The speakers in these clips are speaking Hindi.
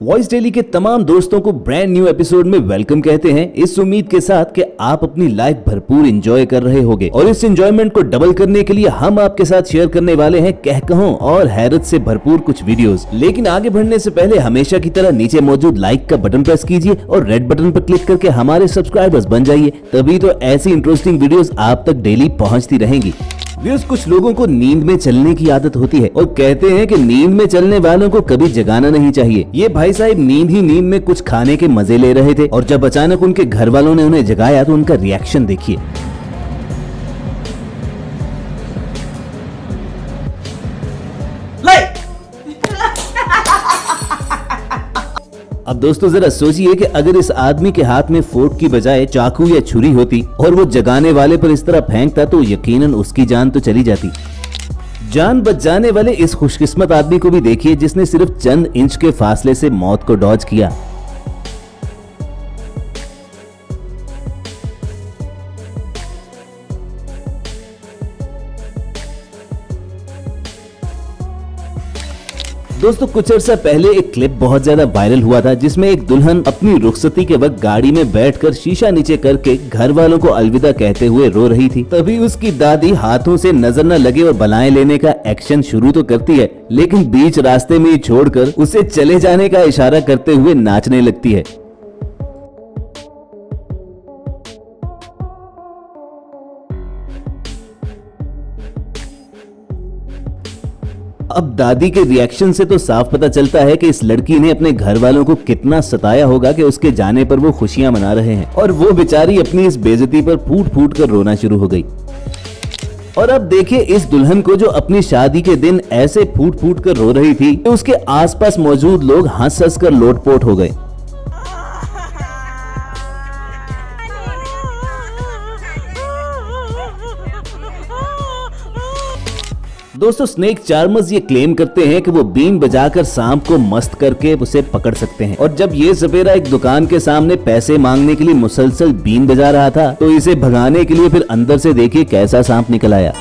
वॉइस डेली के तमाम दोस्तों को ब्रांड न्यू एपिसोड में वेलकम कहते हैं, इस उम्मीद के साथ कि आप अपनी लाइफ भरपूर एंजॉय कर रहे होंगे। और इस एंजॉयमेंट को डबल करने के लिए हम आपके साथ शेयर करने वाले हैं कहकहों और हैरत से भरपूर कुछ वीडियोस। लेकिन आगे बढ़ने से पहले हमेशा की तरह नीचे मौजूद लाइक का बटन प्रेस कीजिए और रेड बटन पर क्लिक करके हमारे सब्सक्राइबर्स बन जाइए, तभी तो ऐसी इंटरेस्टिंग वीडियोस आप तक डेली पहुंचती रहेंगी। व्यूअर्स, कुछ लोगों को नींद में चलने की आदत होती है और कहते हैं कि नींद में चलने वालों को कभी जगाना नहीं चाहिए। ये भाई साहब नींद ही नींद में कुछ खाने के मजे ले रहे थे और जब अचानक उनके घर वालों ने उन्हें जगाया तो उनका रिएक्शन देखिए। अब दोस्तों जरा सोचिए कि अगर इस आदमी के हाथ में फोर्क की बजाय चाकू या छुरी होती और वो जगाने वाले पर इस तरह फेंकता तो यकीनन उसकी जान तो चली जाती। जान बच जाने वाले इस खुशकिस्मत आदमी को भी देखिए जिसने सिर्फ चंद इंच के फासले से मौत को डॉज किया। दोस्तों, कुछ अर्सा पहले एक क्लिप बहुत ज्यादा वायरल हुआ था जिसमें एक दुल्हन अपनी रुखसती के वक्त गाड़ी में बैठकर शीशा नीचे करके घर वालों को अलविदा कहते हुए रो रही थी। तभी उसकी दादी हाथों से नजर न लगे और बलाएं लेने का एक्शन शुरू तो करती है, लेकिन बीच रास्ते में ही छोड़कर उसे चले जाने का इशारा करते हुए नाचने लगती है। अब दादी के रिएक्शन से तो साफ पता चलता है कि इस लड़की ने अपने घर वालों को कितना सताया होगा कि उसके जाने पर वो खुशियां मना रहे हैं और वो बेचारी अपनी इस बेइज्जती पर फूट फूट कर रोना शुरू हो गई। और अब देखिए इस दुल्हन को जो अपनी शादी के दिन ऐसे फूट फूट कर रो रही थी कि उसके आसपास मौजूद लोग हंस हंस कर लोटपोट हो गए। दोस्तों, स्नेक चार्मर्स ये क्लेम करते हैं कि वो बीन बजाकर सांप को मस्त करके उसे पकड़ सकते हैं। और जब ये सपेरा एक दुकान के सामने पैसे मांगने के लिए मुसलसल बीन बजा रहा था तो इसे भगाने के लिए फिर अंदर से देखिए कैसा सांप निकल आया।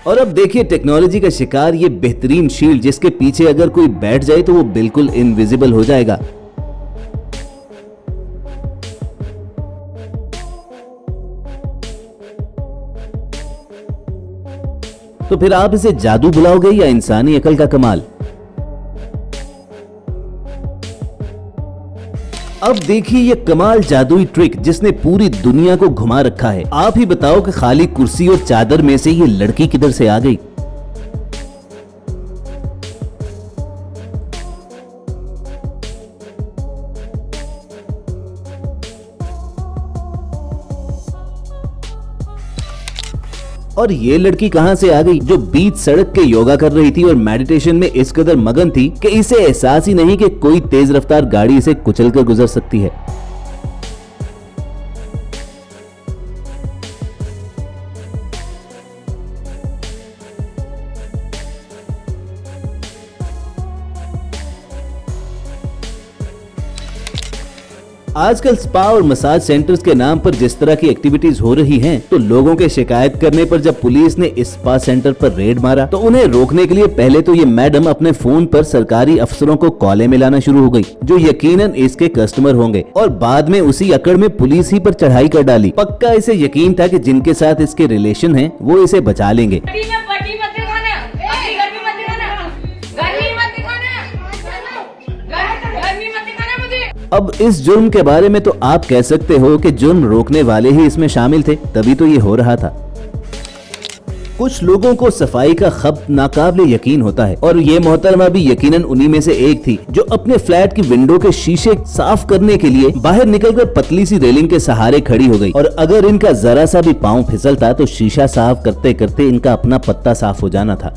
और अब देखिए टेक्नोलॉजी का शिकार ये बेहतरीन शील्ड जिसके पीछे अगर कोई बैठ जाए तो वो बिल्कुल इनविजिबल हो जाएगा। तो फिर आप इसे जादू बुलाओगे या इंसानी अकल का कमाल? अब देखिए ये कमाल जादुई ट्रिक जिसने पूरी दुनिया को घुमा रखा है। आप ही बताओ कि खाली कुर्सी और चादर में से ये लड़की किधर से आ गई? और ये लड़की कहां से आ गई जो बीच सड़क के योगा कर रही थी और मेडिटेशन में इस कदर मगन थी कि इसे एहसास ही नहीं कि कोई तेज रफ्तार गाड़ी इसे कुचलकर गुजर सकती है। आजकल स्पा और मसाज सेंटर्स के नाम पर जिस तरह की एक्टिविटीज हो रही हैं, तो लोगों के शिकायत करने पर जब पुलिस ने इस स्पा सेंटर पर रेड मारा तो उन्हें रोकने के लिए पहले तो ये मैडम अपने फोन पर सरकारी अफसरों को कॉलें मिलाना शुरू हो गई जो यकीनन इसके कस्टमर होंगे, और बाद में उसी अकड़ में पुलिस ही पर चढ़ाई कर डाली। पक्का इसे यकीन था कि जिनके साथ इसके रिलेशन हैं वो इसे बचा लेंगे। अब इस जुर्म के बारे में तो आप कह सकते हो कि जुर्म रोकने वाले ही इसमें शामिल थे, तभी तो ये हो रहा था। कुछ लोगों को सफाई का खब नाकाबिले यकीन होता है और ये मोहतरमा भी यकीनन उन्हीं में से एक थी जो अपने फ्लैट की विंडो के शीशे साफ करने के लिए बाहर निकलकर पतली सी रेलिंग के सहारे खड़ी हो गई। और अगर इनका जरा सा भी पांव फिसलता तो शीशा साफ करते करते इनका अपना पत्ता साफ हो जाना था।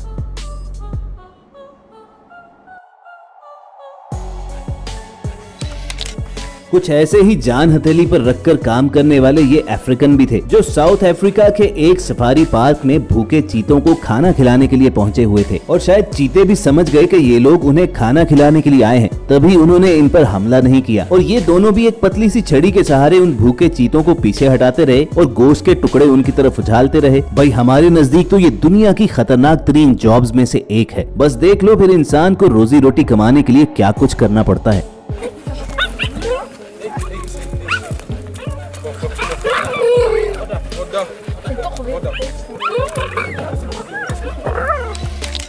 कुछ ऐसे ही जान हथेली पर रखकर काम करने वाले ये अफ्रीकन भी थे, जो साउथ अफ्रीका के एक सफारी पार्क में भूखे चीतों को खाना खिलाने के लिए पहुंचे हुए थे। और शायद चीते भी समझ गए कि ये लोग उन्हें खाना खिलाने के लिए आए हैं, तभी उन्होंने इन पर हमला नहीं किया। और ये दोनों भी एक पतली सी छड़ी के सहारे उन भूखे चीतों को पीछे हटाते रहे और गोश्त के टुकड़े उनकी तरफ उछालते रहे। भाई हमारे नजदीक तो ये दुनिया की खतरनाक तरीन जॉब्स में से एक है। बस देख लो फिर इंसान को रोजी रोटी कमाने के लिए क्या कुछ करना पड़ता है।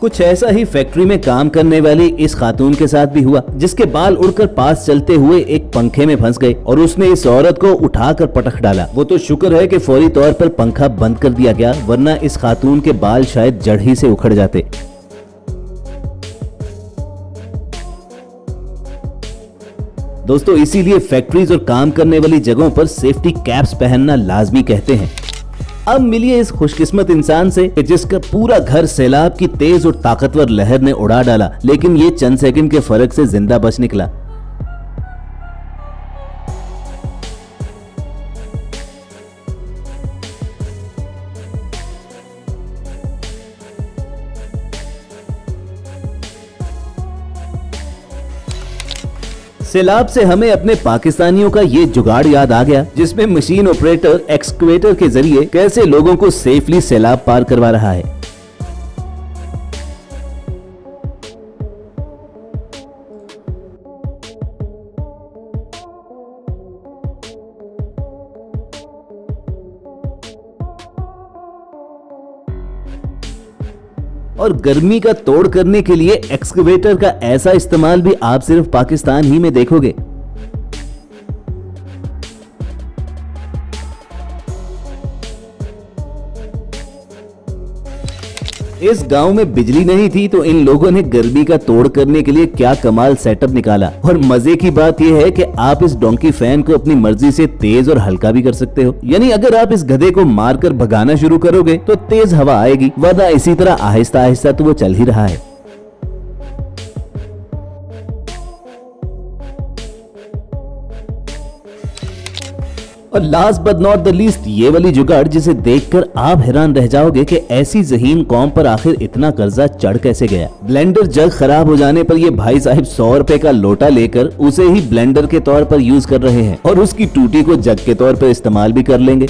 कुछ ऐसा ही फैक्ट्री में काम करने वाली इस खातून के साथ भी हुआ, जिसके बाल उड़कर पास चलते हुए एक पंखे में फंस गए और उसने इस औरत को उठाकर पटक डाला। वो तो शुक्र है कि फौरी तौर पर पंखा बंद कर दिया गया, वरना इस खातून के बाल शायद जड़ ही से उखड़ जाते। दोस्तों इसीलिए फैक्ट्रीज और काम करने वाली जगहों पर सेफ्टी कैप्स पहनना लाजमी कहते हैं। अब मिलिए इस खुशकिस्मत इंसान से जिसका पूरा घर सैलाब की तेज और ताकतवर लहर ने उड़ा डाला, लेकिन ये चंद सेकंड के फर्क से जिंदा बच निकला। सैलाब से हमें अपने पाकिस्तानियों का ये जुगाड़ याद आ गया, जिसमें मशीन ऑपरेटर एक्सकवेटर के जरिए कैसे लोगों को सेफली सैलाब पार करवा रहा है। और गर्मी का तोड़ करने के लिए एक्सकवेटर का ऐसा इस्तेमाल भी आप सिर्फ पाकिस्तान ही में देखोगे। इस गांव में बिजली नहीं थी तो इन लोगों ने गर्मी का तोड़ करने के लिए क्या कमाल सेटअप निकाला। और मजे की बात यह है कि आप इस डोंकी फैन को अपनी मर्जी से तेज और हल्का भी कर सकते हो। यानी अगर आप इस गधे को मारकर भगाना शुरू करोगे तो तेज हवा आएगी, वरना इसी तरह आहिस्ता आहिस्ता तो वो चल ही रहा है। और last but not the least ये वाली जुगाड़, जिसे देखकर आप हैरान रह जाओगे कि ऐसी ज़हीन कौम पर आखिर इतना कर्जा चढ़ कैसे गया। ब्लेंडर जग खराब हो जाने पर ये भाई साहब 100 रुपए का लोटा लेकर उसे ही ब्लेंडर के तौर पर यूज कर रहे हैं और उसकी टूटी को जग के तौर पर इस्तेमाल भी कर लेंगे।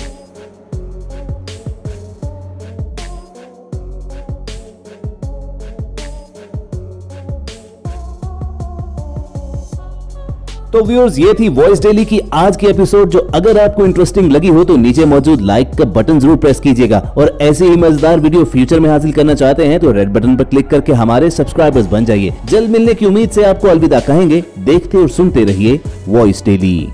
तो व्यूअर्स ये थी वॉइस डेली की आज की एपिसोड, जो अगर आपको इंटरेस्टिंग लगी हो तो नीचे मौजूद लाइक का बटन जरूर प्रेस कीजिएगा। और ऐसे ही मजेदार वीडियो फ्यूचर में हासिल करना चाहते हैं तो रेड बटन पर क्लिक करके हमारे सब्सक्राइबर्स बन जाइए। जल्द मिलने की उम्मीद से आपको अलविदा कहेंगे। देखते और सुनते रहिए वॉइस डेली।